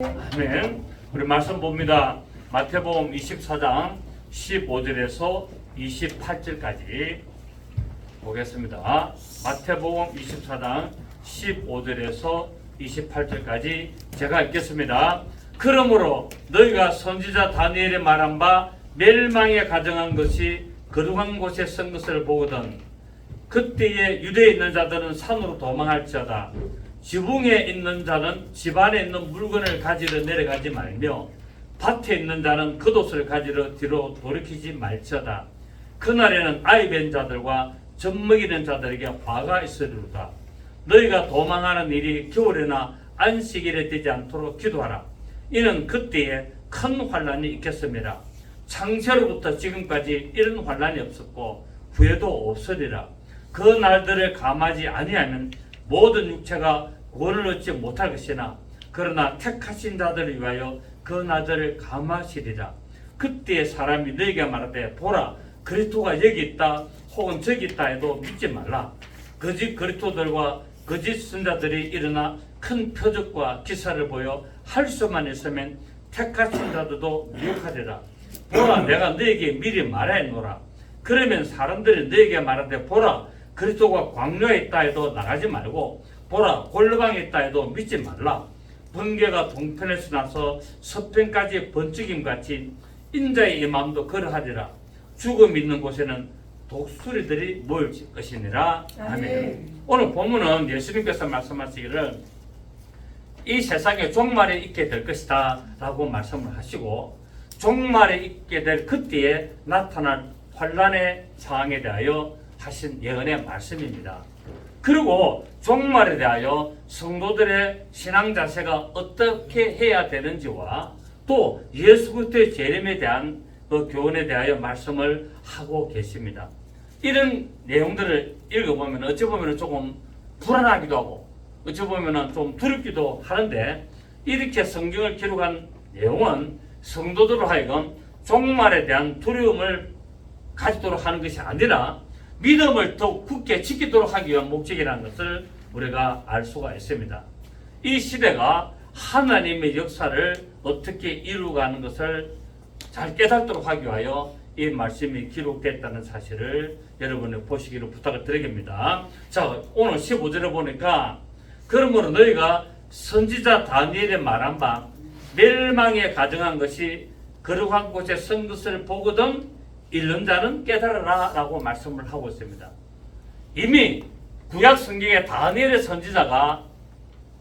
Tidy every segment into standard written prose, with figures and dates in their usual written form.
아멘. 우리 말씀 봅니다. 마태복음 24장 15절에서 28절까지 보겠습니다. 마태복음 24장 15절에서 28절까지 제가 읽겠습니다. 그러므로 너희가 선지자 다니엘의 말한 바 멸망에 가정한 것이 거룩한 곳에 선 것을 보거든 그때에 유대에 있는 자들은 산으로 도망할지어다. 지붕에 있는 자는 집안에 있는 물건을 가지러 내려가지 말며 밭에 있는 자는 겉옷을 가지러 뒤로 돌이키지 말지어다. 그날에는 아이 뵌 자들과 젖 먹이는 자들에게 화가 있으리로다. 너희가 도망하는 일이 겨울에나 안식일에 되지 않도록 기도하라. 이는 그때에 큰 환란이 있겠습니다. 창세로부터 지금까지 이런 환란이 없었고 후에도 없으리라. 그 날들을 감하지 아니하면 모든 육체가 구원을 얻지 못할 것이나 그러나 택하신 자들을 위하여 그 날들을 감하시리라. 그때 사람이 너희에게 말하되 보라 그리스도가 여기 있다 혹은 저기 있다 해도 믿지 말라. 거짓 그리스도들과 거짓 선자들이 일어나 큰 표적과 기사를 보여 할 수만 있으면 택하신 자들도 미혹하리라. 보라 내가 너희에게 미리 말하였노라. 그러면 사람들이 너희에게 말하되 보라 그리스도가 광야에 있다 해도 나가지 말고 보라 골방에 있다 해도 믿지 말라. 번개가 동편에서 나서 서편까지 번쩍임같이 인자의 임함도 그러하리라. 죽음 있는 곳에는 독수리들이 모일 것이니라. 아멘. 오늘 본문은 예수님께서 말씀하시기를 이 세상에 종말에 있게 될 것이다 라고 말씀을 하시고 종말에 있게 될 그때에 나타날 환란의 상황에 대하여 하신 예언의 말씀입니다. 그리고 종말에 대하여 성도들의 신앙 자세가 어떻게 해야 되는지와 또 예수 그리스도의 재림에 대한 그 교훈에 대하여 말씀을 하고 계십니다. 이런 내용들을 읽어보면 어찌 보면 조금 불안하기도 하고 어찌 보면 좀 두렵기도 하는데 이렇게 성경을 기록한 내용은 성도들로 하여금 종말에 대한 두려움을 가지도록 하는 것이 아니라 믿음을 더 굳게 지키도록 하기 위한 목적이라는 것을 우리가 알 수가 있습니다. 이 시대가 하나님의 역사를 어떻게 이루어가는 것을 잘 깨닫도록 하기 위하여 이 말씀이 기록됐다는 사실을 여러분이 보시기를 부탁을 드리겠습니다. 자, 오늘 15절에 보니까 그러므로 너희가 선지자 다니엘의 말한 바 멸망에 가정한 것이 거룩한 곳에 선 것을 보거든 읽는 자는 깨달아라 라고 말씀을 하고 있습니다. 이미 구약 성경의 다니엘의 선지자가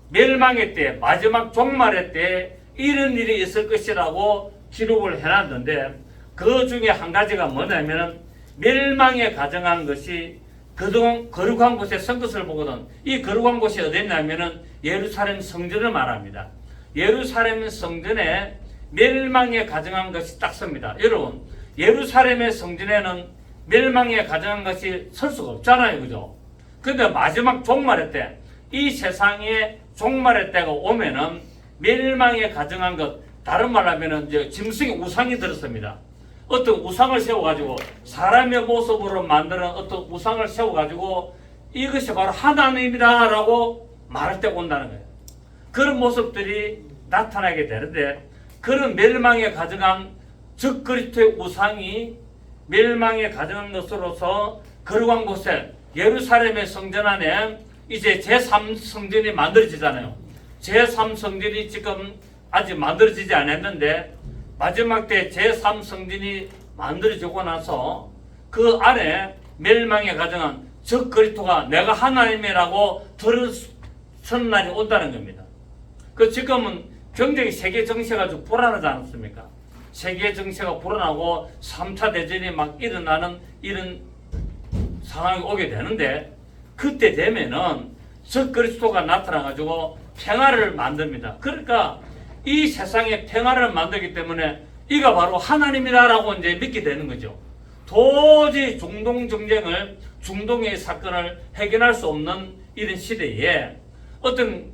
멸망의 때 마지막 종말의 때 이런 일이 있을 것이라고 기록을 해놨는데 그 중에 한 가지가 뭐냐면 멸망에 가정한 것이 그동안 거룩한 곳에 선 것을 보거든 이 거룩한 곳이 어디냐면 예루살렘 성전을 말합니다. 예루살렘 성전에 멸망에 가정한 것이 딱 섭니다. 여러분 예루살렘의 성전에는 멸망에 가정한 것이 설 수가 없잖아요. 그죠? 근데 마지막 종말의 때, 이 세상에 종말의 때가 오면은 멸망에 가정한 것, 다른 말로 하면은 이제 짐승의 우상이 들었습니다. 어떤 우상을 세워가지고 사람의 모습으로 만드는 어떤 우상을 세워가지고 이것이 바로 하나님이다 라고 말할 때가 온다는 거예요. 그런 모습들이 나타나게 되는데 그런 멸망에 가정한 즉 그리스도의 우상이 멸망에 가정한 것으로서 거룩한 곳에 예루살렘의 성전 안에 이제 제3성전이 만들어지잖아요. 제3성전이 지금 아직 만들어지지 않았는데 마지막 때 제3성전이 만들어지고 나서 그 안에 멸망에 가정한 즉 그리스도가 내가 하나님이라고 들어선 날이 온다는 겁니다. 그 지금은 굉장히 세계 정세가 좀 불안하지 않습니까? 세계 정세가 불안하고 3차 대전이 막 일어나는 이런 상황이 오게 되는데 그때 되면은 저 그리스도가 나타나가지고 평화를 만듭니다. 그러니까 이 세상에 평화를 만들기 때문에 이가 바로 하나님이라고 이제 믿게 되는 거죠. 도저히 중동 정쟁을 중동의 사건을 해결할 수 없는 이런 시대에 어떤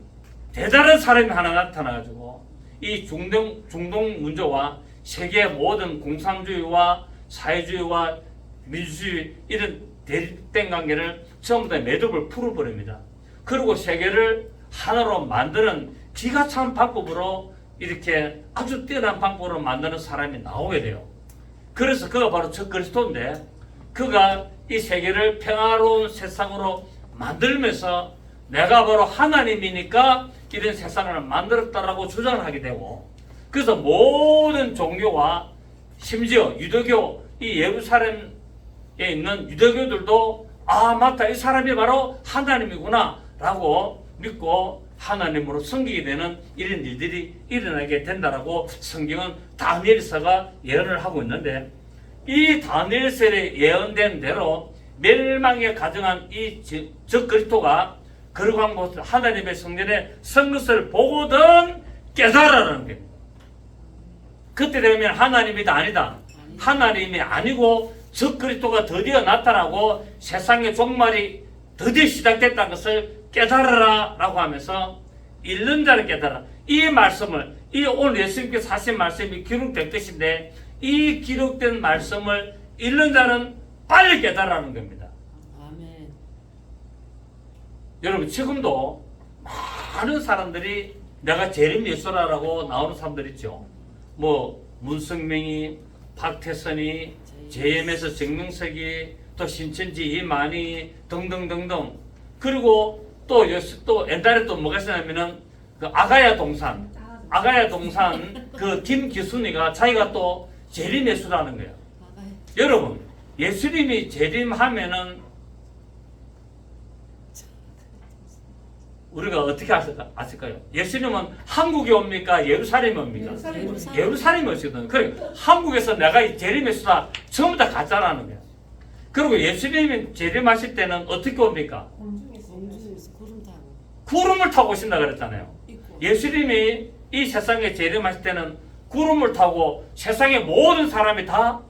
대단한 사람이 하나 나타나가지고 이 중동 문제와 세계 모든 공산주의와 사회주의와 민주주의 이런 대립된 관계를 전부 다 매듭을 풀어버립니다. 그리고 세계를 하나로 만드는 기가 찬 방법으로 이렇게 아주 뛰어난 방법으로 만드는 사람이 나오게 돼요. 그래서 그가 바로 적그리스도인데 그가 이 세계를 평화로운 세상으로 만들면서 내가 바로 하나님이니까 이런 세상을 만들었다라고 주장을 하게 되고, 그래서 모든 종교와 심지어 유대교, 이 예루살렘에 있는 유대교들도 아 맞다, 이 사람이 바로 하나님이구나 라고 믿고 하나님으로 섬기게 되는 이런 일들이 일어나게 된다라고 성경은 다니엘서가 예언을 하고 있는데, 이 다니엘서에 예언된 대로 멸망에 가정한 이 적그리스도가 거룩한 곳 하나님의 성전에 선 것을 보고든 깨달으라는 겁니다. 그때 되면 하나님이다 아니다, 하나님이 아니고 적그리스도가 드디어 나타나고 세상의 종말이 드디어 시작됐다는 것을 깨달으라 라고 하면서 읽는 자를 깨달아. 이 말씀을, 이 오늘 예수님께서 하신 말씀이 기록된 뜻인데, 이 기록된 말씀을 읽는 자는 빨리 깨달으라는 겁니다. 아멘. 여러분 지금도 많은 사람들이 내가 재림 예수라라고 나오는 사람들 있죠. 뭐 문성명이, 박태선이, JM에서 정명석이, 또 신천지 이만희 등등등등. 그리고 또 옛날에 또 뭐가 있었냐면은 그 아가야 동산 그 김기순이가 자기가 또 재림 예수라는 거예요. 여러분 예수님이 재림하면은 우리가 어떻게 아실까요? 예수님은 한국에 옵니까? 예루살렘에 옵니까? 예루살렘에 오시거든요. 그러니까 한국에서 내가 이 재림 예수다 전부 다 가짜라는 거예요. 그리고 예수님이 재림하실 때는 어떻게 옵니까? 공중에서 구름 타고. 구름을 타고 오신다 그랬잖아요. 예수님이 이 세상에 재림하실 때는 구름을 타고 세상의 모든 사람이 다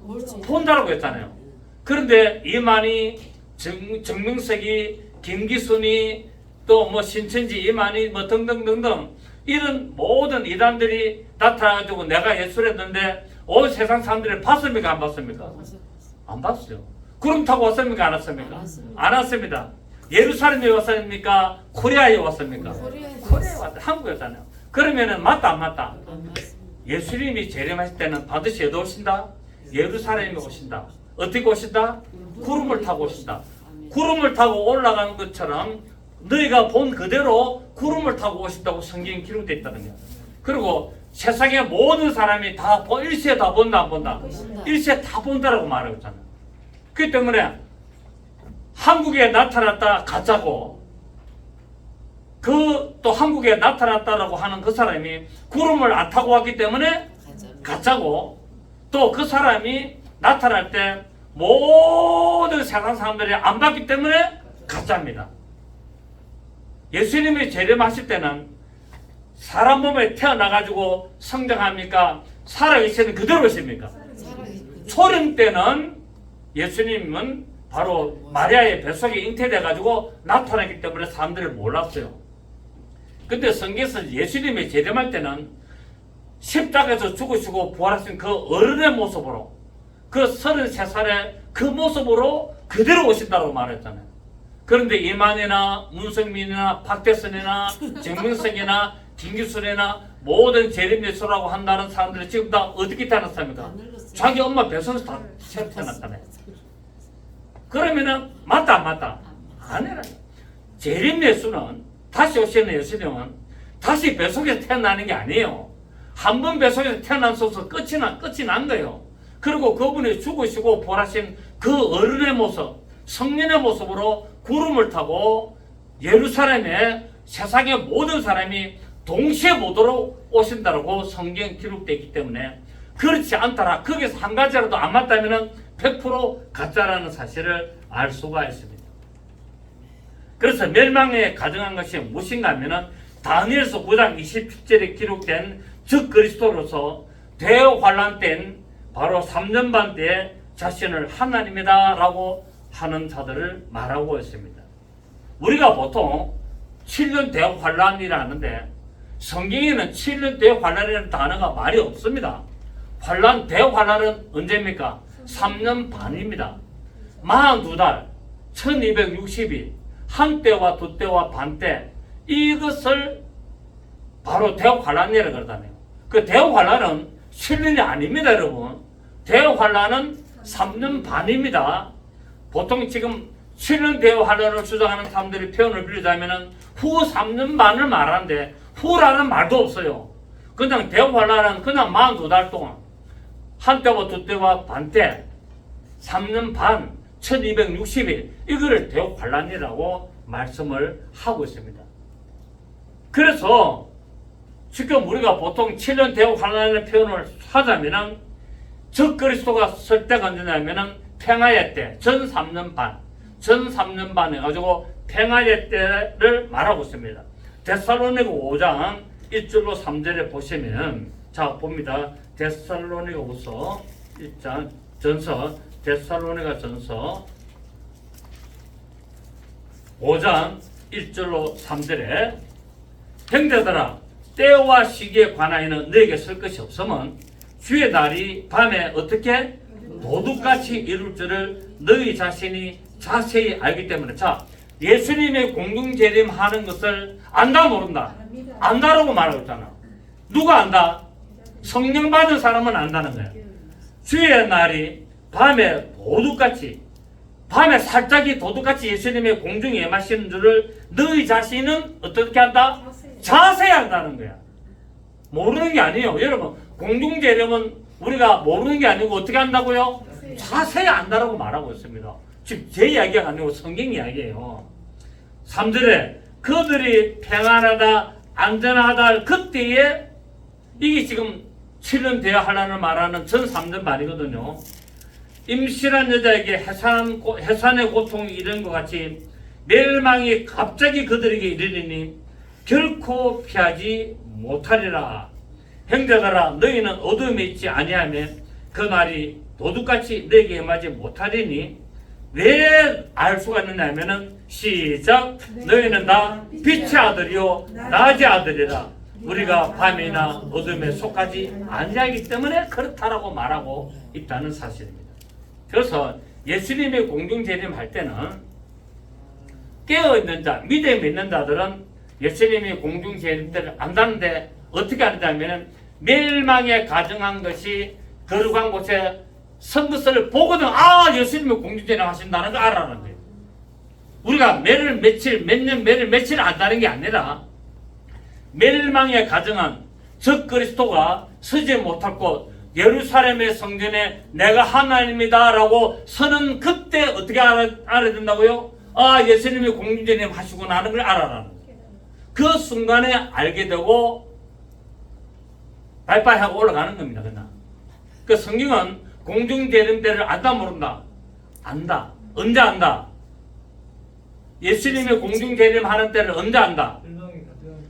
본다라고 했잖아요. 그런데 이만희, 정명석이, 김기순이, 또 뭐 신천지 이만희 뭐 등등등등 이런 모든 이단들이 나타나가지고 내가 예수를 했는데 온 세상 사람들이 봤습니까? 안 봤습니까? 안 봤어요. 구름 타고 왔습니까? 안 왔습니까? 안 왔습니다. 예루살렘에 왔습니까? 코리아에 왔습니까? 코리아에 왔다. 한국에 왔잖아요. 그러면은 맞다 안 맞다? 예수님이 재림하실 때는 반드시 어디 오신다? 예루살렘에 오신다. 어떻게 오신다? 구름을 타고 오신다. 구름을 타고 올라가는 것처럼 너희가 본 그대로 구름을 타고 오신다고 성경에 기록되어 있다는 거예요. 그리고 세상의 모든 사람이 다 일시에 다 본다 안 본다? 일시에 다 본다라고 말하고 있잖아요. 그렇기 때문에 한국에 나타났다 가짜고, 그 또 한국에 나타났다라고 하는 그 사람이 구름을 안 타고 왔기 때문에 가짜고, 또 그 사람이 나타날 때 모든 세상 사람들이 안 봤기 때문에 가짜입니다. 예수님이 재림하실 때는 사람 몸에 태어나가지고 성장합니까? 살아계시는 그대로 있습니까? 초림 때는 예수님은 바로 마리아의 뱃속에 잉태돼가지고 나타나기 때문에 사람들이 몰랐어요. 근데 성경에서 예수님이 재림할 때는 십자가에서 죽으시고 부활하신 그 어른의 모습으로, 그 33살의 그 모습으로 그대로 오신다고 말했잖아요. 그런데 이만희나 문성민이나 박대선이나 정명석이나 김기순이나 모든 재림예수라고 한다는 사람들이 지금 다 어떻게 태어났습니까? 자기 엄마 뱃속에서 다 태어났다며. 그러면은 맞다 안 맞다? 아니라. 재림예수는, 다시 오시는 예수님은 다시 뱃속에서 태어나는 게 아니에요. 한 번 뱃속에서 태어나서 끝이 난 거예요. 그리고 그분이 죽으시고 부활하신 그 어른의 모습, 성년의 모습으로 구름을 타고 예루살렘에 세상의 모든 사람이 동시에 보도록 오신다고 성경 기록되어 있기 때문에, 그렇지 않더라, 거기서 한 가지라도 안 맞다면 100% 가짜라는 사실을 알 수가 있습니다. 그래서 멸망에 가정한 것이 무엇인가 하면 다니엘서 9장 27절에 기록된 적그리스도로서 대환란 때인 바로 3년 반 때에 자신을 하나님이다 라고 하는 자들을 말하고 있습니다. 우리가 보통 7년 대환란이라 하는데 성경에는 7년 대환란이라는 단어가 말이 없습니다. 대환란은 언제입니까? 3년 반입니다. 42달, 1260일, 한때와 두때와 반때, 이것을 바로 대환란이라고 그러잖아요. 그 대환란은 7년이 아닙니다, 여러분. 대환란은 3년 반입니다. 보통 지금 7년 대환란을 주장하는 사람들이 표현을 빌리자면은 후 3년 반을 말하는데 후라는 말도 없어요. 그냥 대환란은 그냥 42달 동안 한때와 두때와 반때 3년 반 1260일 이거를 대환란이라고 말씀을 하고 있습니다. 그래서 지금 우리가 보통 7년 대환란의 표현을 하자면은 적그리스도가 설 때가 언제냐면은 평화의 때, 전 3년 반 해가지고 평화의 때를 말하고 있습니다. 데살로니가 5장 1절로 3절에 보시면 자 봅니다. 데살로니가 후서 1장 전서 데살로니가 전서 5장 1절로 3절에 형제들아 때와 시기에 관하여는 너에게 쓸 것이 없으면 주의 날이 밤에 어떻게 도둑같이 이룰 줄을 너희 자신이 자세히 알기 때문에 자 예수님의 공중재림하는 것을 안다 모른다? 안다라고 말하고 있잖아. 누가 안다? 성령 받은 사람은 안다는 거야. 주의 날이 밤에 도둑같이 밤에 살짝이 도둑같이 예수님의 공중에 임하시는 줄을 너희 자신은 어떻게 한다? 자세히 한다는 거야. 모르는 게 아니에요. 여러분 공중재림은 우리가 모르는 게 아니고 어떻게 한다고요? 자세히 안다라고 말하고 있습니다. 지금 제 이야기가 아니고 성경 이야기예요. 3절에 그들이 평안하다 안전하다 할 그때에 이게 지금 7년 되어 하려는 말하는 전 3년 말이거든요. 임실한 여자에게 해산의 고통이 이런 것 같이 멸망이 갑자기 그들에게 이르리니 결코 피하지 못하리라. 형제들아 너희는 어둠에 있지 아니하면 그 날이 도둑같이 너에게 임하지 못하리니 왜 알 수가 있느냐 하면은 시작 너희는 다 빛의 아들이요 낮의 아들이라 우리가 밤이나 어둠에 속하지 아니하기 때문에 그렇다라고 말하고 있다는 사실입니다. 그래서 예수님의 공중재림할 때는 깨어있는 자 믿음이 있는 자들은 예수님이 공중재림 때를 안다는데 어떻게 아느냐면 멸망에 가정한 것이 거룩한 곳에 선 것을 보거든 예수님이 공중재림 하신다는 걸 알아라는 거예요. 우리가 매를 며칠 몇년 매를 며칠 안다는 게 아니라 멸망에 가정한 적그리스도가 서지 못할 곳 예루살렘의 성전에 내가 하나님이다 라고 서는 그때 어떻게 알아야 된다고요? 예수님이 공중재림 하시구나 하는 걸 알아라는 거예요. 그 순간에 알게 되고 바이바이 하고 올라가는 겁니다. 그냥. 그 성경은 공중재림 때를 안다 모른다? 안다. 언제 안다? 예수님이 공중재림 하는 때를 언제 안다?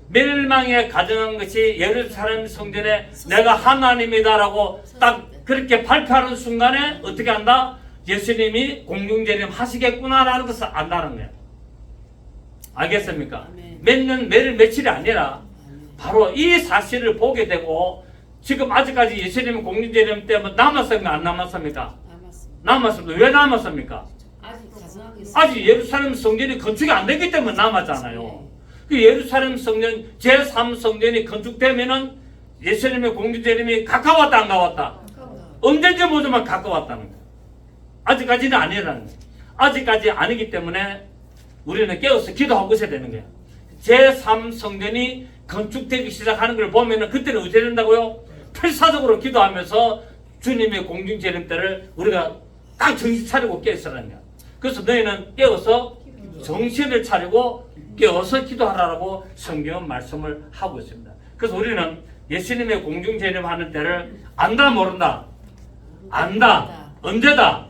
멸망에 가정한 것이 예루살렘 성전에 내가 하나님이다라고 딱 그렇게 발표하는 순간에 어떻게 한다? 예수님이 공중재림 하시겠구나라는 것을 안다는 거예요. 알겠습니까? 몇 년, 며칠이 아니라 바로 이 사실을 보게 되고 지금 아직까지 예수님이 공중재림 때문에 남았습니까? 안 남았습니까? 남았습니다. 왜 남았습니까? 아직 예루살렘 성전이 건축이 안 되기 때문에 남았잖아요. 그 예루살렘 성전 제3성전이 건축되면은 예수님의 공중재림이 가까웠다 안 가까웠다? 언제인지 모르지만 가까웠다는 거예요. 아직까지는 아니라는 거예요. 아직까지 아니기 때문에 우리는 깨어서 기도하고 있어야 되는 거예요. 제3성전이 건축되기 시작하는 걸 보면은 그때는 어떻게 된다고요? 필사적으로 기도하면서 주님의 공중재림 때를 우리가 딱 정신 차리고 깨어서라는 거예요. 그래서 너희는 깨어서 정신을 차리고 깨어서 기도하라고 성경은 말씀을 하고 있습니다. 그래서 우리는 예수님의 공중재림 하는 때를 안다 모른다? 안다. 언제다?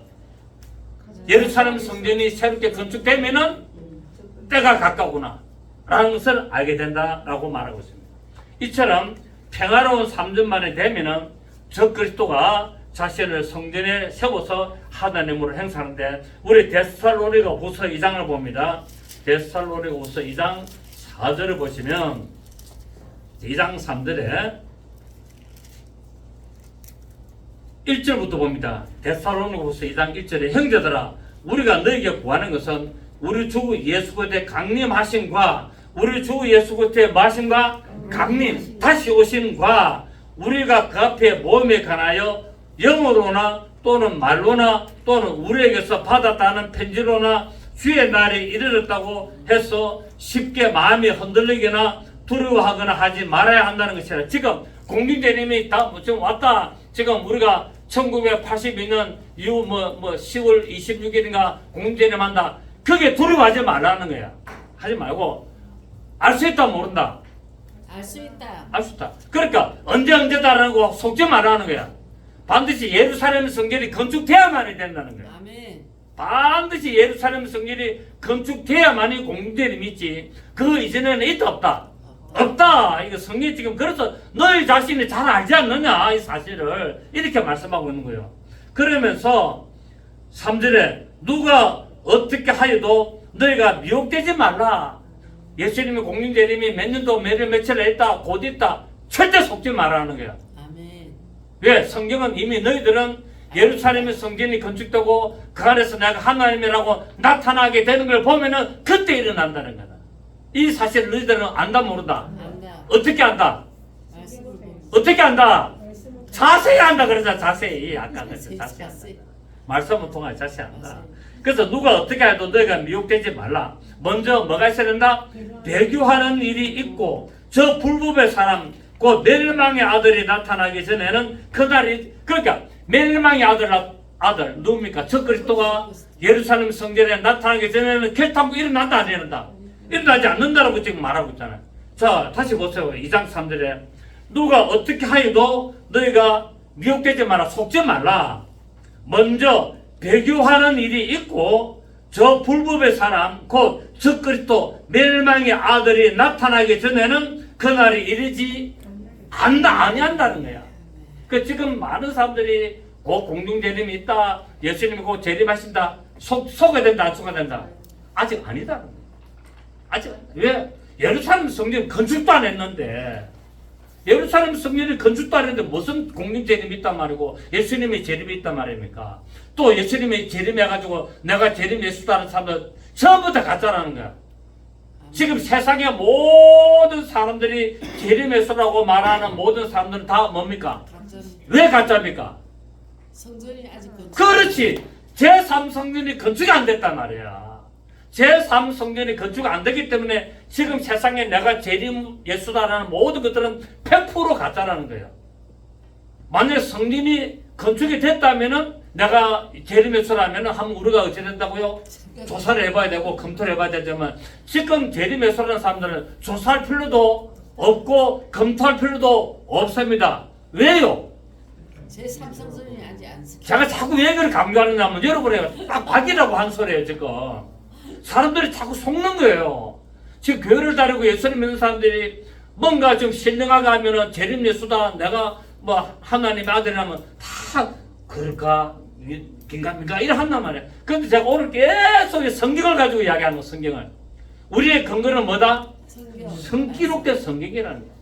예루살렘 성전이 새롭게 건축되면은 때가 가까구나 라는 것을 알게 된다라고 말하고 있습니다. 이처럼 평화로운 3년 만에 되면은 적그리스도가 자신을 성전에 세워서 하나님으로 행사하는데 우리 데살로니가 후서 2장을 봅니다. 데살로니가 후서 2장 4절을 보시면 2장 3절에 1절부터 봅니다. 데살로니가 후서 2장 1절에 형제들아 우리가 너에게 구하는 것은 우리 주 예수 그리스도의 강림하심과 우리 주 예수 그리스도의 마심과 강림 다시 오심과 우리가 그 앞에 모험에 관하여 영어로나 또는 말로나 또는 우리에게서 받았다는 편지로나 주의 날이 이르렀다고 해서 쉽게 마음이 흔들리거나 두려워하거나 하지 말아야 한다는 것이라. 지금 공중제님이 다 지금 왔다. 지금 우리가 1982년 이후 10월 26일인가 공중제님 한다. 그게 두려워하지 말라는 거야. 하지 말고 알 수 있다 모른다. 알 수 있다. 알 수 있다. 그러니까 언제다라고 속지 말라는 거야. 반드시 예루살렘 성전이 건축돼야만이 된다는 거야. 아멘. 반드시 예루살렘 성전이 건축돼야만이 공중제님이 있지. 그 이전에는 있다 없다. 없다. 이거 성경이 지금 그래서 너희 자신이 잘 알지 않느냐 이 사실을 이렇게 말씀하고 있는 거예요. 그러면서 3절에 누가 어떻게 하여도 너희가 미혹되지 말라. 예수님이 공중제님이 몇 년도 몇일 며칠 했다 곧 있다 절대 속지 말라는 거야. 아멘. 왜? 성경은 이미 너희들은 예루살렘의 성전이 건축되고 그 안에서 내가 하나님이라고 나타나게 되는 걸 보면은 그때 일어난다는 거다. 이 사실을 너희들은 안다 모른다. 안다. 어떻게 안다? 말씀을 보면. 어떻게 안다? 자세히 안다 그러자. 자세히. 아까 그랬죠. 자세히 안다. 말씀을 통해 자세히 안다. 그래서 누가 어떻게 해도 너희가 미혹되지 말라. 먼저 뭐가 있어야 된다? 배교하는 일이 있고 저 불법의 사람 곧 멸망의 아들이 나타나기 전에는 그날이 그러니까 멸망의 아들 누굽니까? 저 그리스도가 예루살렘 성전에 나타나기 전에는 결탄코 일어난다 안 일어난다? 일어나지 않는다라고 지금 말하고 있잖아요. 자 다시 보세요. 2장 3절에 누가 어떻게 하여도 너희가 미혹되지 마라. 속지 말라. 먼저 배교하는 일이 있고 저 불법의 사람 곧 저 그리스도 멸망의 아들이 나타나기 전에는 그날이 이르지 아니한다는 거야. 그 지금 많은 사람들이 곧 공중재림이 있다. 예수님이 곧 재림하신다. 속아야 된다 안 속아야 된다. 아직 아니다. 아직 왜? 예루살렘 성전 건축도 안 했는데 예루살렘 성전이 건축도 안 했는데 무슨 공중재림이 있단 말이고 예수님의 재림이 있단 말입니까? 또 예수님이 재림해가지고 내가 재림 예수다는 사람들 전부 다 가짜라는 거야. 지금 세상의 모든 사람들이 재림 예수라고 말하는 모든 사람들은 다 뭡니까? 왜 가짜입니까? 성전이 아직 건축. 그렇지. 제3성전이 건축이 안 됐단 말이야. 제3성전이 건축 안 되기 때문에 지금 세상에 내가 재림 예수다라는 모든 것들은 100% 가짜라는 거예요. 만약에 성전이 건축이 됐다면은 내가 재림 예수라면은 한번 우리가 어찌 된다고요? 조사를 해봐야 되고 검토를 해봐야 되지만 지금 재림 예수라는 사람들은 조사할 필요도 없고 검토할 필요도 없습니다. 왜요? 제 삼성전이 아직 안 습니다. 제가 자꾸 왜 그걸 강조하느냐면 여러분이 딱 박이라고 한 소리예요 지금. 사람들이 자꾸 속는 거예요. 지금 교회를 다니고 예수님 믿는 사람들이 뭔가 좀 신령하게 하면은 재림 예수다 내가 뭐 하나님의 아들이라면 다 그럴까 긴가민가 이래 한단 말이에요. 그런데 제가 오늘 계속 성경을 가지고 이야기하는 거 성경을. 우리의 근거는 뭐다? 기록된 성경이라는 거예요.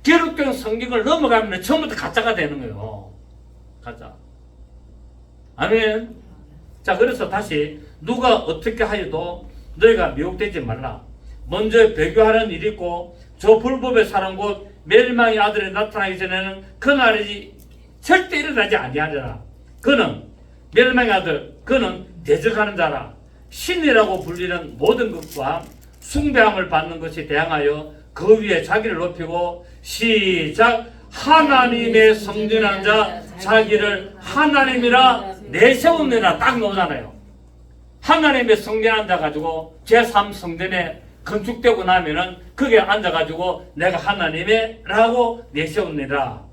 기록된 성경을 넘어가면 처음부터 가짜가 되는 거예요. 가짜. 아멘. 자 그래서 다시 누가 어떻게 하여도 너희가 미혹되지 말라. 먼저 배교하는 일이 있고 저 불법의 사람 곧 멸망의 아들이 나타나기 전에는 그날이 절대 일어나지 아니하리라. 그는 멸망의 아들 그는 대적하는 자라. 신이라고 불리는 모든 것과 숭배함을 받는 것이 대항하여 그 위에 자기를 높이고 시작 하나님의 성전한 자 자기를 하나님이라 내세우느라 딱 나오잖아요. 하나님의 성전한 자 가지고 제3성전에 건축되고 나면은 거기에 앉아가지고 내가 하나님의 라고 내세우느라.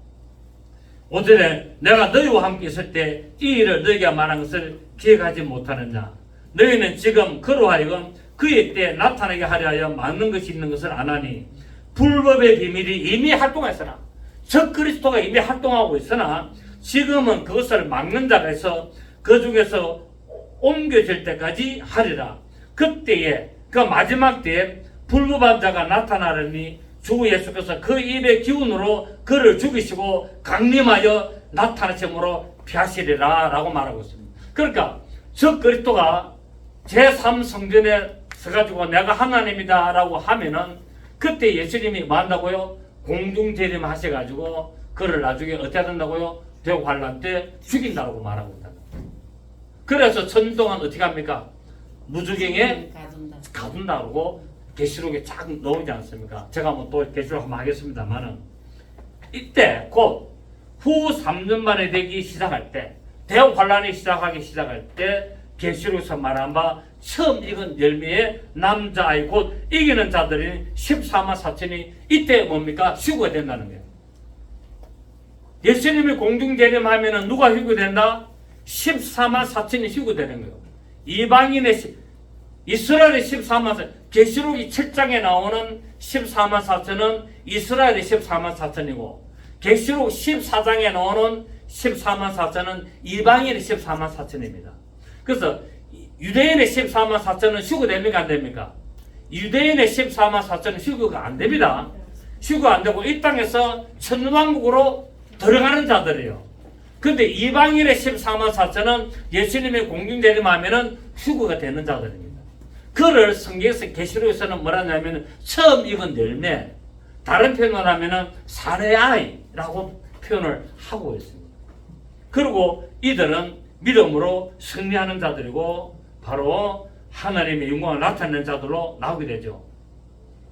5절에 내가 너희와 함께 있을 때 이 일을 너희가 말한 것을 기억하지 못하느냐. 너희는 지금 그로 하여금 그의 때에 나타나게 하려 하여 막는 것이 있는 것을 아나니 불법의 비밀이 이미 활동했으나 적 그리스도가 이미 활동하고 있으나 지금은 그것을 막는 자가 있어 그 중에서 옮겨질 때까지 하리라. 그때에 그 마지막 때에 불법한 자가 나타나려니 주 예수께서 그 입의 기운으로 그를 죽이시고 강림하여 나타나심으로 피하시리라 라고 말하고 있습니다. 그러니까 적 그리스도가 제3성전에 서가지고 내가 하나님이다 라고 하면은 그때 예수님이 뭐 한다고요? 공중재림 하셔가지고 그를 나중에 어떻게 된다고요? 대환란 때 죽인다고 말하고 있다. 그래서 천년 동안 어떻게 합니까? 무주경에 가둔다고 계시록에 쫙 나오지 않습니까? 제가 한번 또 계시록 한번 하겠습니다만은 이때 곧 후 3년 만에 되기 시작할 때 대환란이 시작할 때 계시록에서 말한 바 처음 익은 열매의 남자아이 곧 이기는 자들이 14만 4천이 이때 뭡니까? 휴거가 된다는 거예요. 예수님이 공중재림하면은 누가 휴거된다? 14만 4천이 휴거되는 거예요. 이방인의 이스라엘의 14만 4천, 계시록이 7장에 나오는 14만 4천은 이스라엘의 14만 4천이고 계시록 14장에 나오는 14만 4천은 이방인의 14만 4천입니다. 그래서 유대인의 14만 4천은 휴거됩니까? 안 됩니까? 유대인의 14만 4천은 휴거가 안 됩니다. 휴거 안 되고 이 땅에서 천왕국으로 들어가는 자들이에요. 근데 이방인의 14만 4천은 예수님의 공중재림하면은 휴거가 되는 자들입니다. 그를 성경에서 계시록에서는 뭐라 하냐면 처음 익은 열매, 다른 표현을 하면은 사내 아이라고 표현을 하고 있습니다. 그리고 이들은 믿음으로 승리하는 자들이고 바로 하나님의 영광을 나타내는 자들로 나오게 되죠.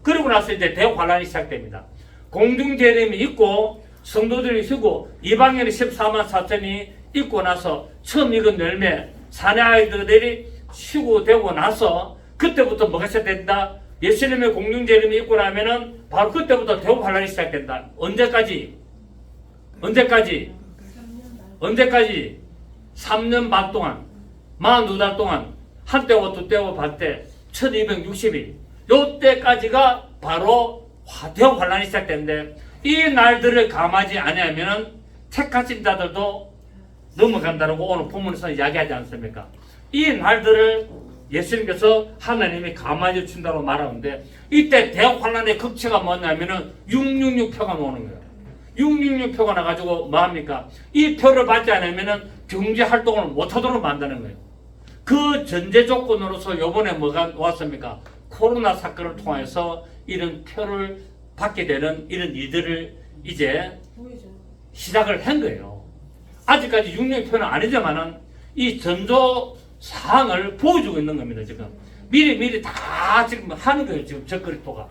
그리고 나서 이제 대환란이 시작됩니다. 공중재림이 있고 성도들이 휴고 이방인의 14만 4천이 있고 나서 처음 익은 열매 사내 아이들이 휴고되고 나서 그때부터 뭐가 시작된다? 예수님의 공중재림이 있고 나면은 바로 그때부터 대환란이 시작된다. 언제까지? 3년 반 동안 42달 동안 한때고 두때고 반때 1260일 요때까지가 바로 대환란이 시작되는데 이 날들을 감하지 아니하면은 택하신 자들도 넘어간다고 오늘 본문에서 이야기하지 않습니까? 이 날들을 예수님께서 하나님이 감하여 준다고 말하는데 이때 대환란의 극치가 뭐냐면은 666표가 나오는 거예요. 666표가 나가지고 뭐합니까? 이 표를 받지 않으면은 경제 활동을 못하도록 만드는 거예요. 그 전제 조건으로서 요번에 뭐가 왔습니까? 코로나 사건을 통해서 이런 표를 받게 되는 이런 일들을 이제 시작을 한 거예요. 아직까지 666표는 아니지만은 이 전조 사항을 보여주고 있는 겁니다. 지금 미리 다 지금 하는 거예요. 지금 적거리토가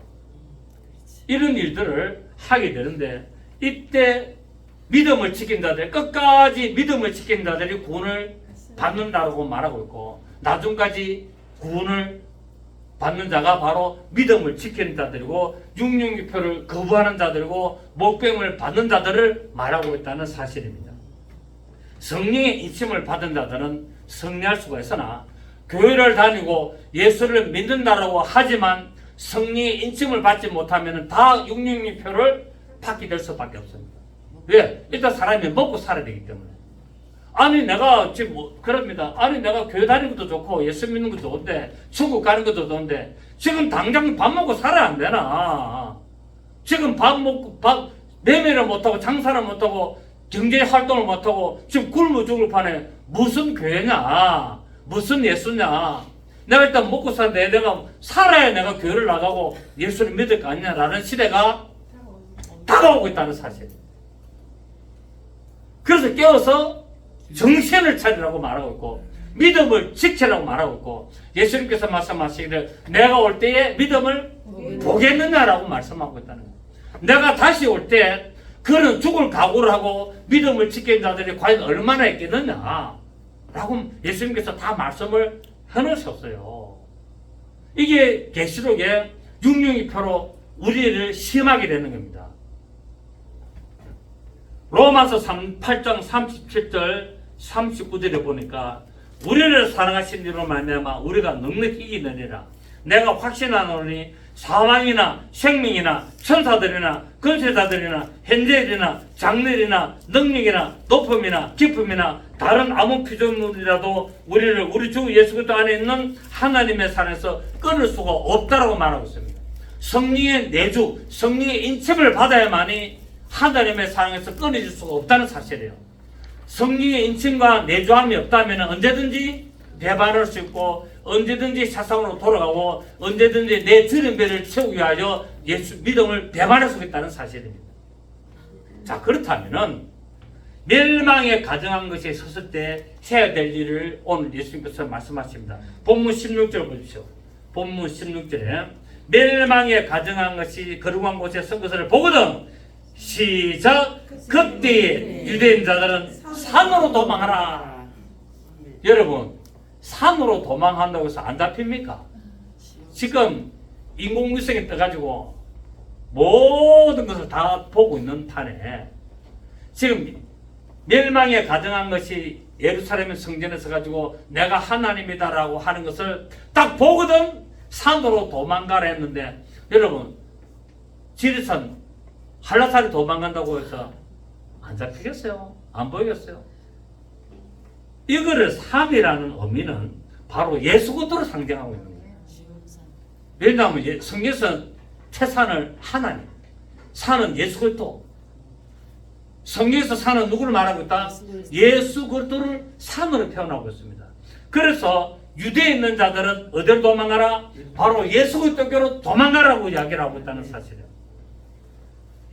이런 일들을 하게 되는데 이때 믿음을 지킨 자들 끝까지 믿음을 지킨 자들이 구원을 받는다고 말하고 있고 나중까지 구원을 받는 자가 바로 믿음을 지키는 자들이고 666표를 거부하는 자들이고 목뱀을 받는 자들을 말하고 있다는 사실입니다. 성령의 인침을 받은 자들은 승리할 수가 있으나 교회를 다니고 예수를 믿는다라고 하지만 성령의 인침을 받지 못하면 다 666표를 받게 될 수밖에 없습니다. 왜? 일단 사람이 먹고 살아야 되기 때문에. 아니 내가 지금 그럽니다. 아니 내가 교회 다니는 것도 좋고 예수 믿는 것도 좋은데 천국 가는 것도 좋은데 지금 당장 밥 먹고 살아야 안 되나? 지금 밥 먹고 매매를 못하고 장사를 못하고 경제 활동을 못하고 지금 굶어 죽을 판에 무슨 교회냐? 무슨 예수냐? 내가 일단 먹고 사는데 내가 살아야 내가 교회를 나가고 예수를 믿을 거 아니냐라는 시대가 다가오고 있다는 사실. 그래서 깨어서 정신을 차리라고 말하고 있고 믿음을 지키라고 말하고 있고 예수님께서 말씀하시기를 내가 올 때에 믿음을 보겠느냐라고 말씀하고 있다는 거예요. 내가 다시 올 때 그는 죽을 각오를 하고 믿음을 지키는 자들이 과연 얼마나 있겠느냐 라고 예수님께서 다 말씀을 해놓으셨어요. 이게 계시록의 662표로 우리를 시험하게 되는 겁니다. 로마서 8장 37절 39절에 보니까 우리를 사랑하신 이로 말미암아 우리가 넉넉히 이기느니라. 내가 확신하노니 사망이나 생명이나 천사들이나 권세자들이나 현재일이나 장래일이나 능력이나 높음이나 깊음이나 다른 아무 피조물이라도 우리를 우리 주 예수 그리스도 안에 있는 하나님의 산에서 끊을 수가 없다라고 말하고 있습니다. 성령의 내주, 성령의 인침을 받아야만이 하나님의 사랑에서 끊어질 수가 없다는 사실이에요. 성령의 인침과 내주함이 없다면 언제든지 배반할 수 있고 언제든지 사상으로 돌아가고 언제든지 내 들은 배를 채우기 위하여 예수 믿음을 배반할 수 있다는 사실입니다. 자, 그렇다면은 멸망에 가정한 것이 섰을 때 해야 될 일을 오늘 예수님께서 말씀하십니다. 본문 16절 보십시오. 본문 16절에 멸망에 가정한 것이 거룩한 곳에 선 것을 보거든 시작 그때에 유대인 자들은 산으로 도망하라. 여러분, 산으로 도망한다고 해서 안 잡힙니까? 지금 인공위성이 떠가지고 모든 것을 다 보고 있는 판에 지금 멸망에 가정한 것이 예루살렘 성전에서 가지고 내가 하나님이다라고 하는 것을 딱 보거든 산으로 도망가라 했는데, 여러분, 지리산 한라산이 도망간다고 해서 안 잡히겠어요? 안 보이겠어요? 이거를 산이라는 의미는 바로 예수 그리스도를 상징하고 있는 거예요. 왜냐하면 성경에서 태산을 하나님, 산은 예수 그리스도. 성경에서 산은 누구를 말하고 있다? 예수 그리스도를 산으로 표현하고 있습니다. 그래서 유대에 있는 자들은 어디로 도망가라? 바로 예수 그리스도께로 도망가라고 이야기를 하고 있다는 사실이에요.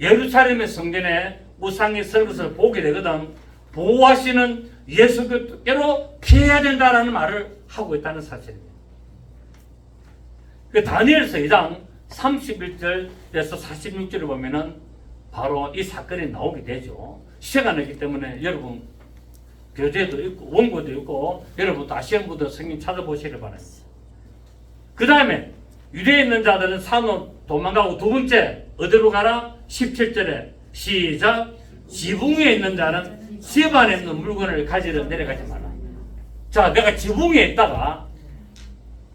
예루살렘의 성전에 우상이 설 것을 보게 되거든 보호하시는 예수 그리스도께로 피해야 된다라는 말을 하고 있다는 사실입니다. 그 다니엘서 2장 31절에서 46절을 보면은 바로 이 사건이 나오게 되죠. 시간이 있기 때문에 여러분 교재도 있고 원고도 있고 여러분 또 아시는 분들 성경 찾아보시길 바랍니다. 그 다음에 유대에 있는 자들은 산으로 도망가고 두 번째 어디로 가라? 17절에 시작 지붕 위에 있는 자는 집 안에 있는 물건을 가지러 내려가지 마라. 자, 내가 지붕 위에 있다가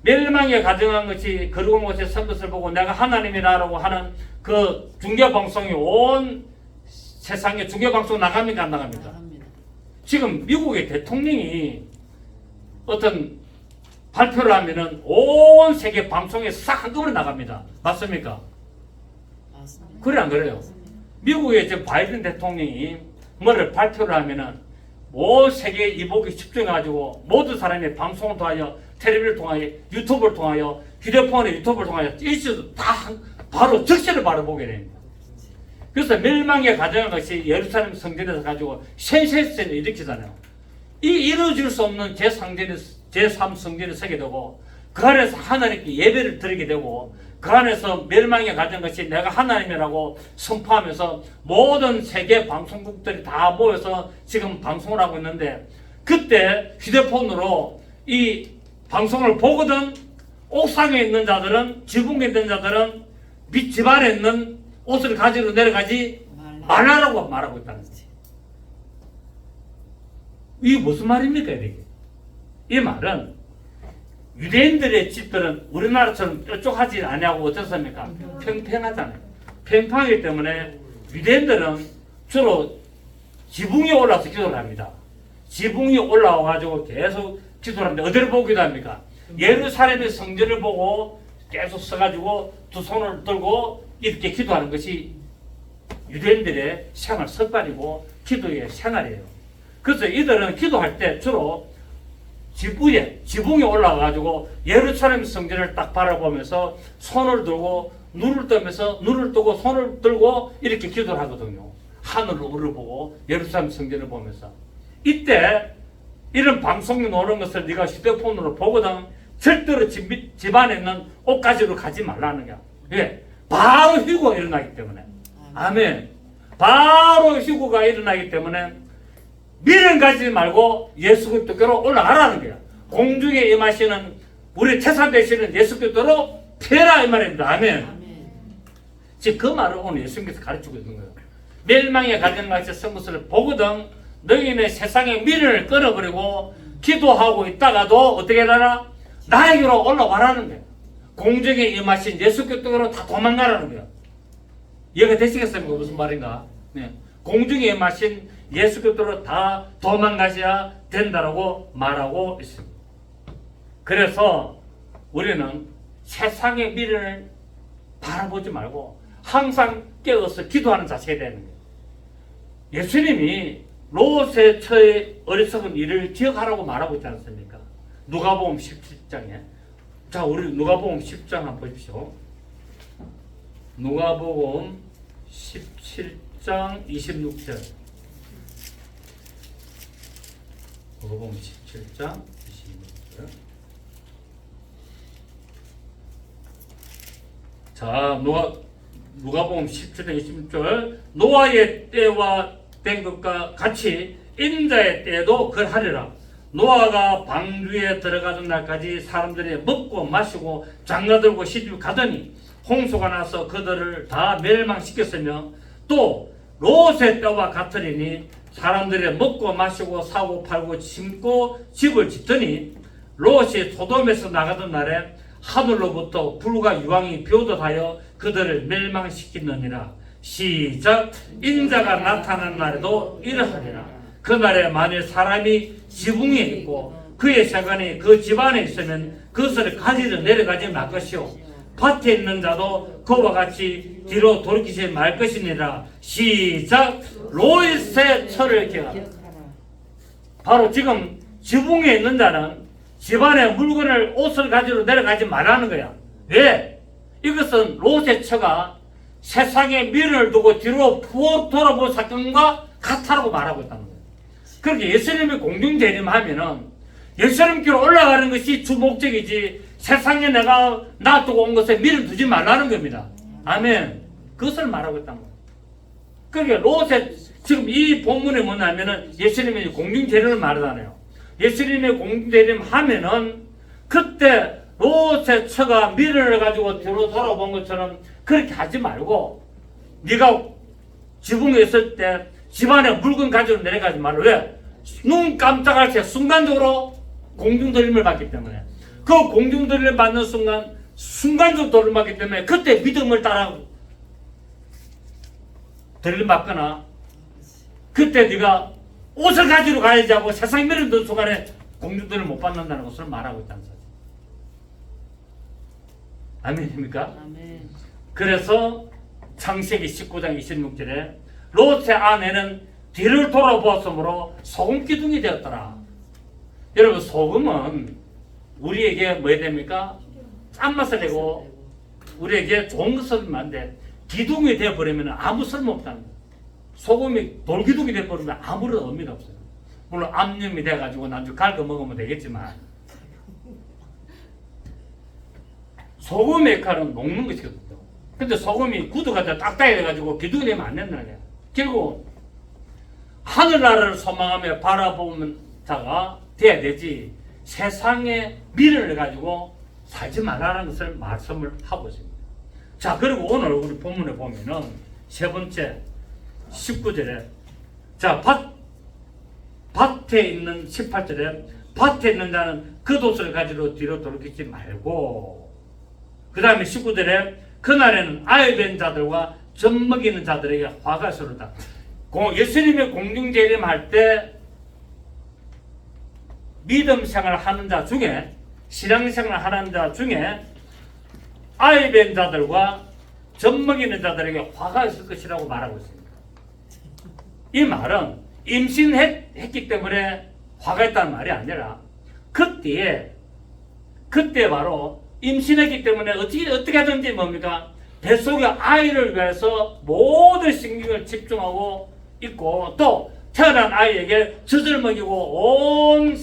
멸망에 가정한 것이 거룩한 곳에 선 것을 보고 내가 하나님이라고 하는 그 중계방송이 온 세상에 중계방송 나갑니까? 안 나갑니까? 나갑니다. 지금 미국의 대통령이 어떤 발표를 하면은 온 세계 방송에 싹 한꺼번에 나갑니다. 맞습니까? 맞습니다. 그래 안 그래요? 맞습니다. 미국의 저 바이든 대통령이 뭐를 발표를 하면은 온 세계 이복에 집중해가지고 모든 사람이 방송을 통하여 텔레비를 통하여 유튜브를 통하여 휴대폰에 유튜브를 통하여 일시도 다 바로 적시를 바로 보게 됩니다. 그래서 멸망에 가정한 것이 예루살렘 성전에서 가지고 센세이션을 일으키잖아요. 이 이루어질 수 없는 제3성전에 서게 되고 그 안에서 하나님께 예배를 드리게 되고 그 안에서 멸망에 가진 것이 내가 하나님이라고 선포하면서 모든 세계 방송국들이 다 모여서 지금 방송을 하고 있는데 그때 휴대폰으로 이 방송을 보거든 옥상에 있는 자들은 지붕에 있는 자들은 밑 집안에 있는 옷을 가지러 내려가지 말라라고 말하고 있다는 거지. 이게 무슨 말입니까 이게? 이 말은 유대인들의 집들은 우리나라처럼 뾰족하지 않냐고 어떻습니까? 평평하잖아요. 평평하기 때문에 유대인들은 주로 지붕 위에 올라와서 기도를 합니다. 지붕 위에 올라와가지고 계속 기도를 하는데 어디를 보고 기도합니까? 예루살렘의 성전을 보고 계속 서가지고 두 손을 들고 이렇게 기도하는 것이 유대인들의 생활 습관이고 기도의 생활이에요. 그래서 이들은 기도할 때 주로 지붕에 올라가가지고 예루살렘 성전을 딱 바라보면서 손을 들고 눈을 뜨면서 눈을 뜨고 손을 들고 이렇게 기도를 하거든요. 하늘을 우러보고 예루살렘 성전을 보면서 이때 이런 방송이 나오는 것을 네가 휴대폰으로 보거든 절대로 집 안에 있는 옷가지로 가지 말라는 거야. 왜? 바로 휴거가 일어나기 때문에. 아멘. 바로 휴거가 일어나기 때문에 미련 가지지 말고 예수 그리스도로 올라가라는 거야. 공중에 임하시는 우리 태산 되시는 예수 그리스도로 피해라 이 말입니다. 아멘. 아멘. 지금 그 말을 오늘 예수님께서 가르치고 있는 거예요. 멸망에 가진 것이 선 것을 보거든 너희는 세상의 미련을 끊어버리고 기도하고 있다가도 어떻게 하라? 나에게로 올라와라는 거예요. 공중에 임하신 예수 그리스도로 다 도망가라는 거예요. 이해가 되시겠습니까? 무슨 말인가? 네. 공중에 임하신 예수 그리스도로 다 도망가셔야 된다라고 말하고 있습니다. 그래서 우리는 세상의 미련을 바라보지 말고 항상 깨어서 기도하는 자세가 되는 거예요. 예수님이 롯의 처의 어리석은 일을 기억하라고 말하고 있지 않습니까? 누가복음 17장에. 자, 우리 누가복음 10장 한번 보십시오. 누가복음 17장 17장 26절. 누가복음 17장 26절. 자, 누가복음 17장 26절. 노아의 때와 된 것과 같이 인자의 때에도 그러하리라. 노아가 방주에 들어가던 날까지 사람들이 먹고 마시고 장가들고 시집 가더니 홍수가 나서 그들을 다 멸망시켰으며 또 롯의 때와 같으리니 사람들이 먹고 마시고 사고 팔고 심고 집을 짓더니 롯이 소돔에서 나가던 날에 하늘로부터 불과 유황이 비오듯 하여 그들을 멸망시키느니라. 시작. 인자가 나타난 날에도 이러하리라. 그날에 만일 사람이 지붕에 있고 그의 세간이 그 집안에 있으면 그것을 가지러 내려가지 말 것이요 밭에 있는 자도 그와 같이 뒤로 돌이키지 말 것이니라. 시작. 롯의 철을 기억하라. 바로 지금 지붕에 있는 자는 집안에 물건을 옷을 가지러 내려가지 말라는 거야. 왜? 이것은 롯의 처가 세상에 미련을 두고 뒤로 푸어 돌아본 사건과 같다라고 말하고 있다는 거예요. 그렇게 예수님이 공중재림하면은 예수님께로 올라가는 것이 주 목적이지 세상에 내가 놔두고 온 것에 미련 두지 말라는 겁니다. 아멘. 그것을 말하고 있다는 거예요. 그러니까 롯의 지금 이 본문이 뭐냐면은 예수님이 공중재림을 말하잖아요. 예수님이 공중재림하면은 그때 롯의 처가 미련을 가지고 뒤로 돌아본 것처럼 그렇게 하지 말고 네가 지붕에 있을 때 집안에 물건 가지고 내려가지 말라. 왜? 눈 깜짝할 때 순간적으로 공중돌림을 받기 때문에 그 공중돌림을 받는 순간적으로 돌림을 받기 때문에 그때 믿음을 따라 돌림받거나 그때 네가 옷을 가지러 가야지 하고 세상에 미련든 순간에 공중돌림을 못 받는다는 것을 말하고 있다는 사실. 아멘입니까? 아멘. 그래서 창세기 19장 26절에 롯의 아내는 뒤를 돌아보았으므로 소금 기둥이 되었더라. 여러분, 소금은 우리에게 뭐 해야 됩니까? 짠맛을 내고 우리에게 좋은 것을 만데 기둥이 되어버리면 아무 쓸모없다는 거예요. 소금이 돌기둥이 되어버리면 아무런 의미가 없어요. 물론 암염이 돼가지고 나중에 갈거 먹으면 되겠지만 소금의 역할은 녹는 것이거든요. 근데 소금이 굳어가지고 딱딱이 돼가지고 기둥이 되면 안 된다는 거예요. 결국 하늘나라를 소망하며 바라보는 자가 돼야 되지 세상에 미련을 가지고 살지 말라는 것을 말씀을 하고 있습니다. 자, 그리고 오늘 우리 본문에 보면은 세 번째 19절에 자, 밭에 있는 18절에 밭에 있는 자는 겉옷을 가지러 뒤로 돌이키지 말고, 그 다음에 19절에 그날에는 아이된 자들과 젖먹이는 자들에게 화가 있으리다. 예수님의 공중재림할 때 믿음 생활을 하는 자 중에, 신앙생활을 하는 자 중에 아이된 자들과 젖먹이는 자들에게 화가 있을 것이라고 말하고 있습니다. 이 말은 임신했기 때문에 화가 있다는 말이 아니라 그때 바로 임신했기 때문에 어떻게 하든지 뭡니까? 뱃속의 아이를 위해서 모든 신경을 집중하고 있고, 또 태어난 아이에게 젖을 먹이고 온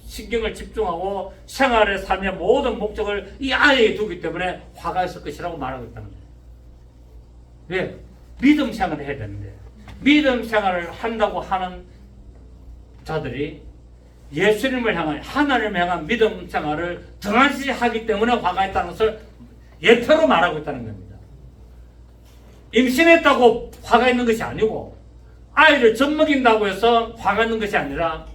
신경을 집중하고 생활의 삶의 모든 목적을 이 아이에게 두기 때문에 화가 있을 것이라고 말하고 있다는 거예요. 왜? 믿음 생활을 해야 되는데, 믿음 생활을 한다고 하는 자들이 예수님을 향한, 하나님을 향한 믿음 생활을 등한시 하기 때문에 화가 있다는 것을 예표로 말하고 있다는 겁니다. 임신했다고 화가 있는 것이 아니고, 아이를 젖먹인다고 해서 화가 있는 것이 아니라,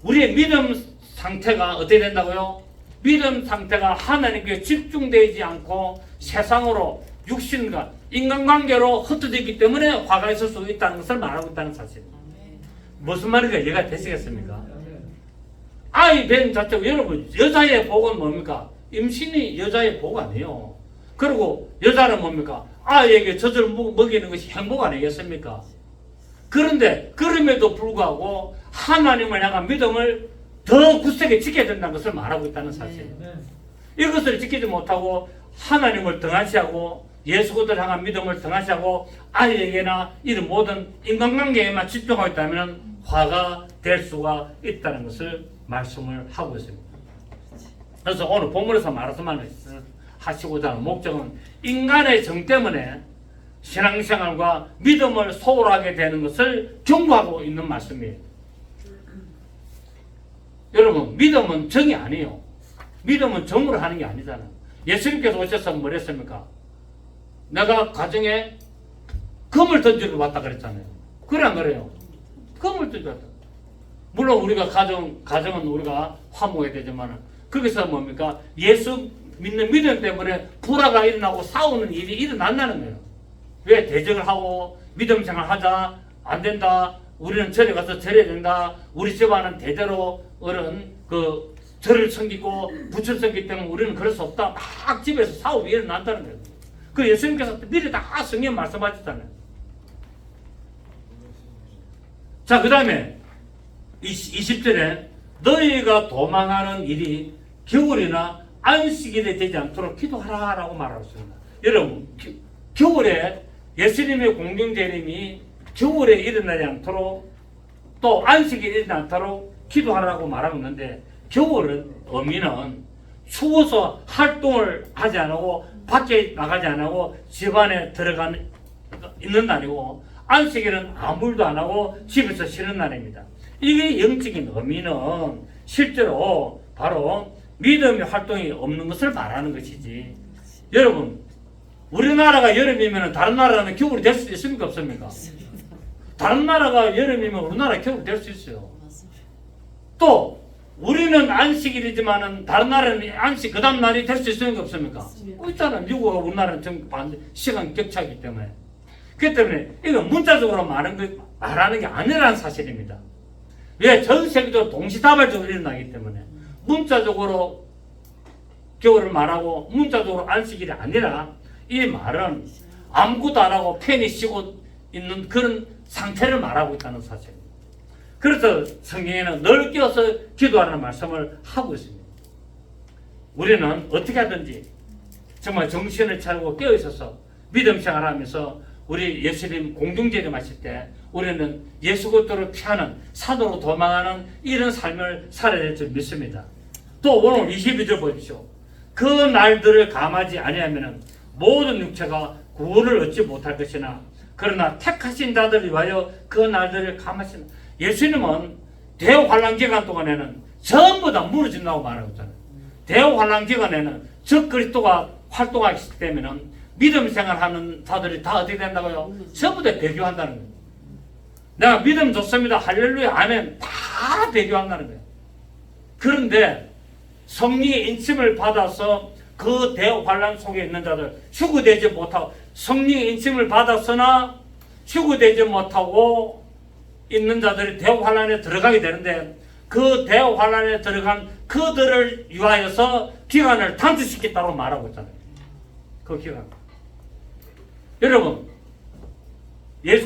우리의 믿음 상태가 어떻게 된다고요? 믿음 상태가 하나님께 집중되지 않고 세상으로, 육신과 인간관계로 흩어지기 때문에 화가 있을 수 있다는 것을 말하고 있다는 사실. 무슨 말인가 이해가 되시겠습니까? 아이 뱀 자체가, 여러분, 여자의 복은 뭡니까? 임신이 여자의 복 아니에요. 그리고 여자는 뭡니까? 아이에게 젖을 먹이는 것이 행복 아니겠습니까? 그런데 그럼에도 불구하고 하나님을 향한 믿음을 더 굳세게 지켜야 된다는 것을 말하고 있다는 사실. 이것을 지키지 못하고 하나님을 등한시하고 예수 그리스도를 향한 믿음을 등하시하고 아이에게나 이런 모든 인간관계에만 집중하고 있다면 화가 될 수가 있다는 것을 말씀을 하고 있습니다. 그래서 오늘 본문에서 말씀하는 하시고자 하는 목적은 인간의 정 때문에 신앙생활과 믿음을 소홀하게 되는 것을 경고하고 있는 말씀이에요. 여러분, 믿음은 정이 아니에요. 믿음은 정으로 하는 게 아니잖아요. 예수님께서 오셔서 뭘 했습니까? 내가 가정에 금을 던지러 왔다 그랬잖아요. 그래 안 그래요? 금을 던지러 왔다. 물론 우리가 가정은 우리가 화목해야 되지만 거기서 뭡니까? 예수 믿는 믿음 때문에 불화가 일어나고 싸우는 일이 일어난다는 거예요. 왜? 대적을 하고 믿음 생활 하자, 안 된다, 우리는 절에 가서 절해야 된다, 우리 집안은 대대로 어른 그 절을 섬기고 부처를 섬기기 때문에 우리는 그럴 수 없다, 막 집에서 싸우고 일어난다는 거예요. 그 예수님께서 미리 다 성경 말씀하셨잖아요. 자, 그 다음에 20절에 너희가 도망하는 일이 겨울이나 안식일이 되지 않도록 기도하라라고 말하고 있습니다. 여러분, 겨울에 예수님의 공경재림이 겨울에 일어나지 않도록 또 안식일이 일어나지 않도록 기도하라고 말하고 있는데, 겨울은 의미는 추워서 활동을 하지 않고 밖에 나가지 않고 집안에 있는 날이고, 안식일은 아무 일도 안 하고 집에서 쉬는 날입니다. 이게 영적인 의미는 실제로 바로 믿음의 활동이 없는 것을 말하는 것이지. 여러분, 우리나라가 여름이면 다른 나라는 겨울이 될 수 있습니까? 없습니까? 다른 나라가 여름이면 우리나라 겨울이 될 수 있어요. 또 우리는 안식일이지만은 다른 나라는 안식 그 다음 날이 될 수 있습니까? 없습니까? 있잖아요. 미국하고 우리나라는 좀 시간 격차이기 때문에. 그렇기 때문에 이건 문자적으로 말하는 게 아니라는 사실입니다. 왜? 전 세계적으로 동시다발적으로 일어나기 때문에 문자적으로 겨울을 말하고 문자적으로 안식일이 아니라, 이 말은 아무것도 안 하고 편히 쉬고 있는 그런 상태를 말하고 있다는 사실입니다. 그래서 성경에는 늘 깨어서 기도하라는 말씀을 하고 있습니다. 우리는 어떻게 하든지 정말 정신을 차리고 깨어 있어서 믿음 생활하면서 우리 예수님 공중재림 하실 때 우리는 예수 그리스도를 피하는, 산으로 도망하는 이런 삶을 살아야 될 줄 믿습니다. 또 오늘 22절 보십시오. 그 날들을 감하지 아니하면 모든 육체가 구원을 얻지 못할 것이나 그러나 택하신 자들을 위하여 그 날들을 감하시는. 예수님은 대환란 기간 동안에는 전부 다 무너진다고 말하고 있잖아요. 대환란 기간에는 적 그리스도가 활동하기 때문에 믿음 생활하는 자들이 다 어떻게 된다고요? 전부 다 배교한다는 거예요. 내가 믿음 좋습니다, 할렐루야, 아멘, 다 배교한다는 거예요. 그런데 성령의 인침을 받아서 그 대환란 속에 있는 자들, 휴거되지 못하고, 성령의 인침을 받았으나 휴거되지 못하고 있는 자들이 대환란에 들어가게 되는데, 그 대환란에 들어간 그들을 위하여서 기간을 단축시켰다고 말하고 있잖아요. 그 기간. 여러분,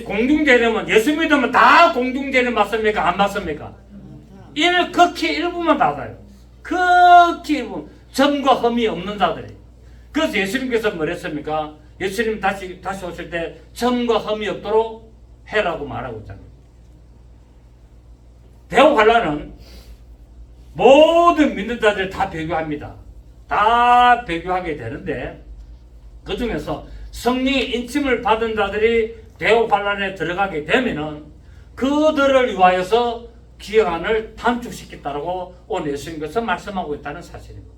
공중재림은, 예수 믿으면 다 공중재림 맞습니까? 안 맞습니까? 극히 일부만 받아요. 극히 일부. 점과 흠이 없는 자들이. 그래서 예수님께서 뭐랬습니까? 예수님 다시 오실 때 점과 흠이 없도록 해라고 말하고 있잖아요. 대환란은 모든 믿는 자들 다 배교합니다. 다 배교하게 되는데, 그 중에서 성령의 인침을 받은 자들이 대환란에 들어가게 되면은 그들을 위하여서 기간을 단축시켰다고 오늘 예수님께서 말씀하고 있다는 사실입니다.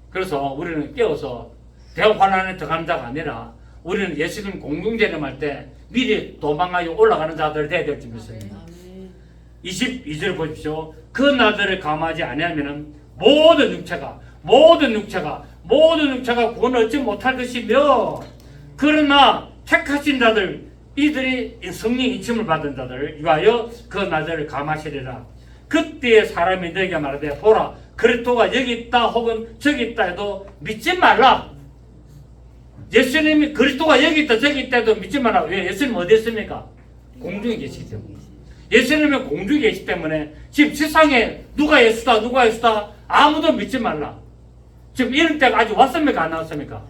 그래서 우리는 깨어서 대환란에 들어가는 자가 아니라 우리는 예수님 공중재림할 때 미리 도망하여 올라가는 자들 되어야 될 줄 믿습니다. 22절 보십시오. 그 날들을 감하지 아니하면 모든 육체가 구원을 얻지 못할 것이며, 그러나 택하신 자들, 이들이 성령 인침을 받은 자들을 위하여 그 날들을 감하시리라. 그때의 사람이 너에게 말하되 보라, 그리스도가 여기 있다 혹은 저기 있다 해도 믿지 말라. 예수님이 그리스도가 여기 있다 저기 있다 해도 믿지 말라. 왜? 예수님 어디 있습니까? 공중에 계시기 때문에. 예수님은 공중에 계시기 때문에 지금 세상에 누가 예수다 아무도 믿지 말라. 지금 이런 때가 아직 왔습니까? 안 왔습니까?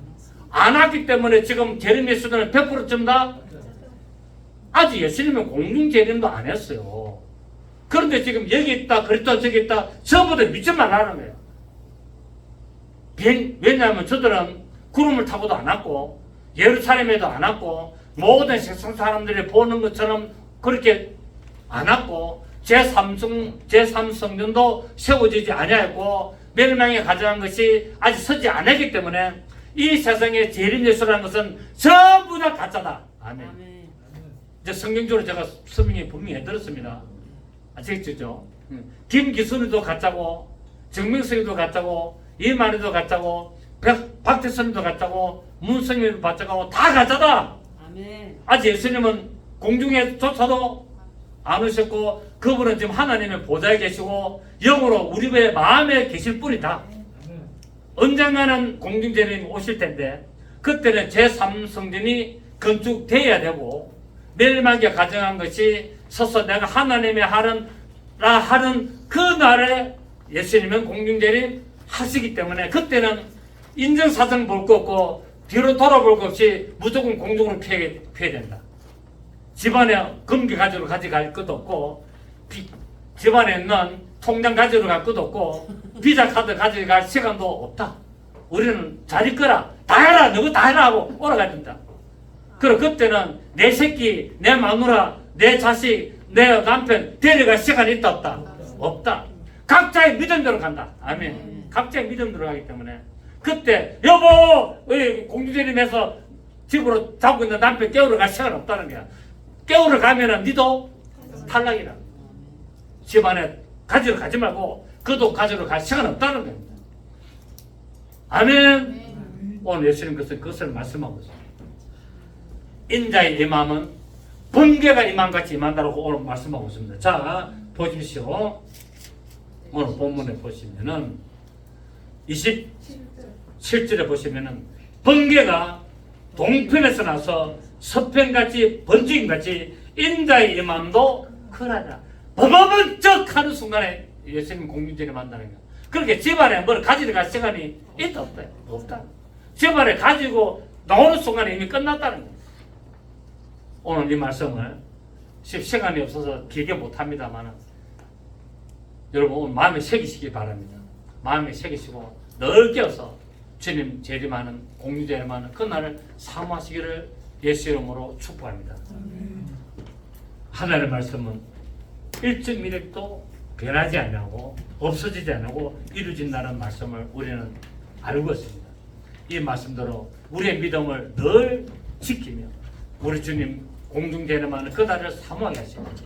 안 왔기 때문에 지금 재림의 수준은 100%쯤 다 아직 예수님은 공중 재림도 안 했어요. 그런데 지금 여기 있다, 그랬다, 저기 있다, 전부 다 믿지만 하는 거예요. 왜냐하면 저들은 구름을 타고도 안 왔고, 예루살렘에도 안 왔고, 모든 세상 사람들이 보는 것처럼 그렇게 안 왔고, 제3성전도 세워지지 아니하였고, 멸망에 가져간 것이 아직 서지 않았기 때문에 이 세상의 재림 예수라는 것은 전부 다 가짜다. 아멘. 아멘. 이제 성경적으로 제가 설명이 분명히 해드렸습니다. 아시겠죠? 김기순이도 가짜고, 정명석이도 가짜고, 이만희도 가짜고, 박태선도 가짜고, 문성민도 가짜고, 다 가짜다. 아멘. 아직 예수님은 공중에조차도 안 오셨고, 그분은 지금 하나님의 보좌에 계시고 영으로 우리 마음에 계실 뿐이다. 언젠가는 공중재림이 오실 텐데 그때는 제3성전이 건축돼야 되고 멸망에 가정한 것이 서서 내가 하나님의 하는 그 날에 예수님은 공중재림 하시기 때문에 그때는 인정사정 볼 거 없고 뒤로 돌아볼 거 없이 무조건 공중으로 피해야 된다. 집안에 금괴 가지러 가져갈 것도 없고 집안에 있는 통장 가지러 갈 것도 없고 비자 카드 가져갈 시간도 없다. 우리는 자리 거라 다 해라 너가 다 해라 하고 오라가야 된다. 그럼 그때는 내 새끼 내 마누라 내 자식 내 남편 데려갈 시간이 있다 없다? 없다. 각자의 믿음대로 간다. 아멘. 각자의 믿음대로 가기 때문에 그때 여보 공주재림에서 집으로 자고 있는 남편 깨우러 갈 시간 없다는 거야. 깨우러 가면은 니도 탈락이라. 집안에 가지러 가지 말고 그도 가지러 갈 시간 없다는 겁니다. 아멘. 오늘 예수님 그것을 말씀하고 있습니다. 인자의 임함은 번개가 임함같이 임한다고 오늘 말씀하고 있습니다. 자 보십시오. 오늘 본문에 보시면은 27절에 보시면은 번개가 동편에서 나서 서편같이 번지인같이 인자의 임함도 크라자 버버번쩍 하는 순간에 예수님 공중재림 한다는 거야. 그렇게 집안에 뭘 가지러 갈 시간이 있다 없다? 없다. 집안에 가지고 나오는 순간에 이미 끝났다는 거야. 오늘 이 말씀을 시간이 없어서 길게 못합니다만 여러분 오늘 마음에 새기시기 바랍니다. 마음에 새기시고 늘 깨어서 주님 재림하는 공중재림하는 그날을 사모하시기를 예수 이름으로 축복합니다. 하나님의 말씀은 1.1획도 변하지 않고 없어지지 않고 이루어진다는 말씀을 우리는 알고 있습니다. 이 말씀대로 우리의 믿음을 늘 지키며 우리 주님 공중재림하는 그날을 사모하게 하십니다.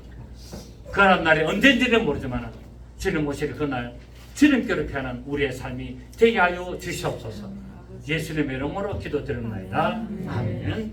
그날 날이 언젠지는 모르지만 주님 오실 그날 주님께로 피하는 우리의 삶이 되게 하여 주시옵소서. 예수님의 이름으로 기도드립니다. 아멘.